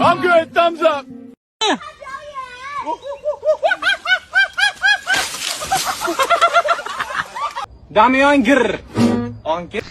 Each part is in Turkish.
I'm good. Thumbs up. Dami angır. Angır.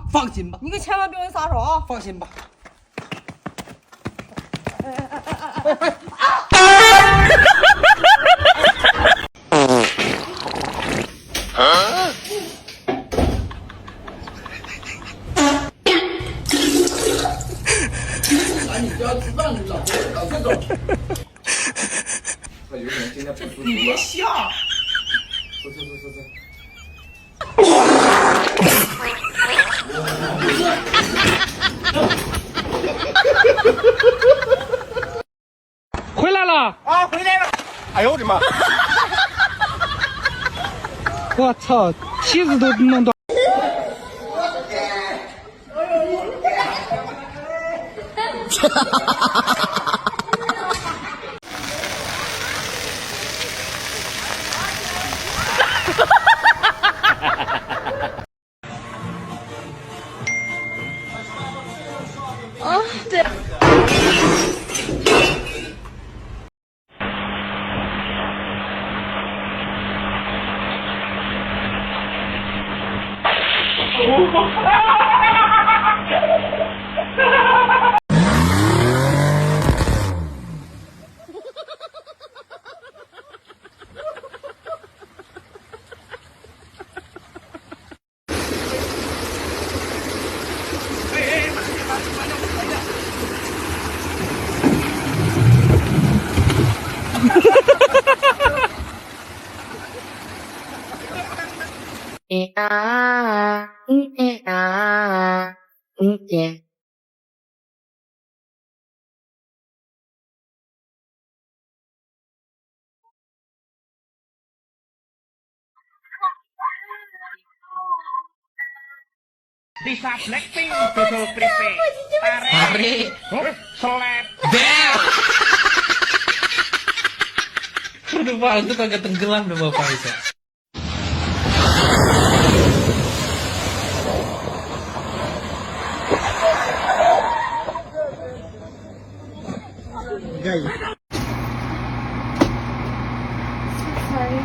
放心吧，你可千万别跟撒手啊！放心吧。你不要吃饭，你老这种。他有可能今天不舒服。你别笑。不是。回来了啊，回来了！哎呦我的妈！我操，旗子都弄到。啊，对。Disa Blackpink dodol kripik. Tarik. Seleb. Aduh Pak, itu kagak tenggelam dong Bapak itu. Sorry.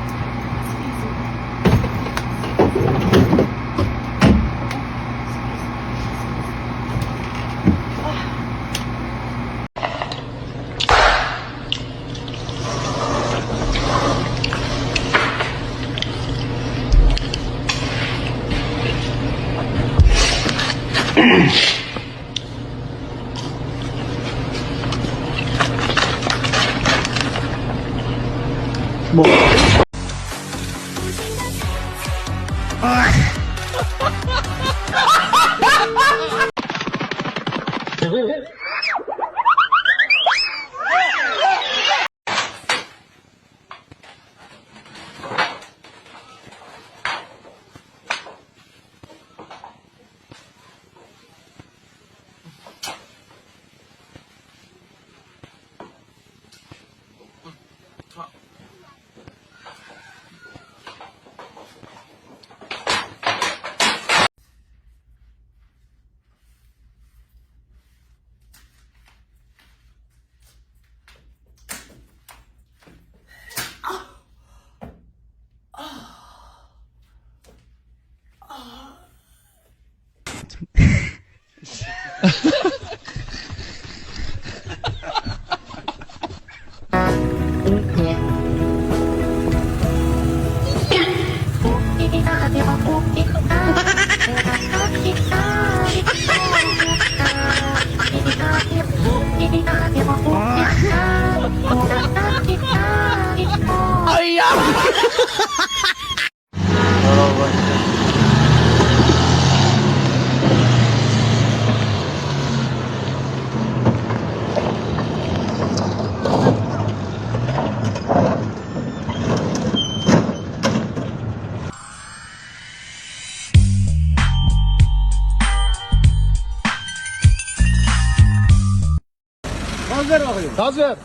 Gaz ver.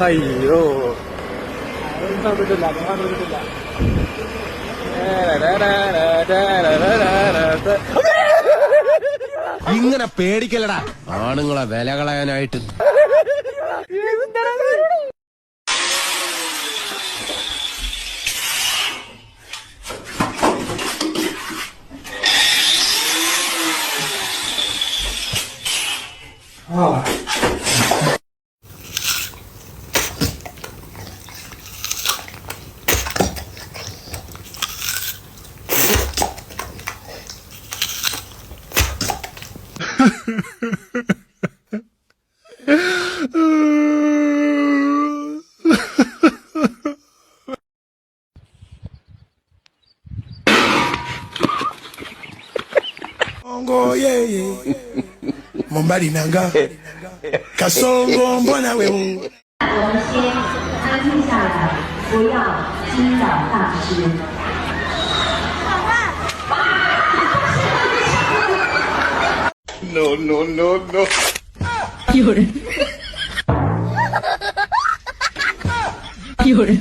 അയ്യോ പറ്റില്ല പറ്റില്ല ഇങ്ങനെ പേടിക്കലടാ ആണുങ്ങളെ വില കളയാനായിട്ട്. Mombali nanga kasongo mbona wewe 我们先安静下来，不要惊扰大师。 No no no no 有人，有人。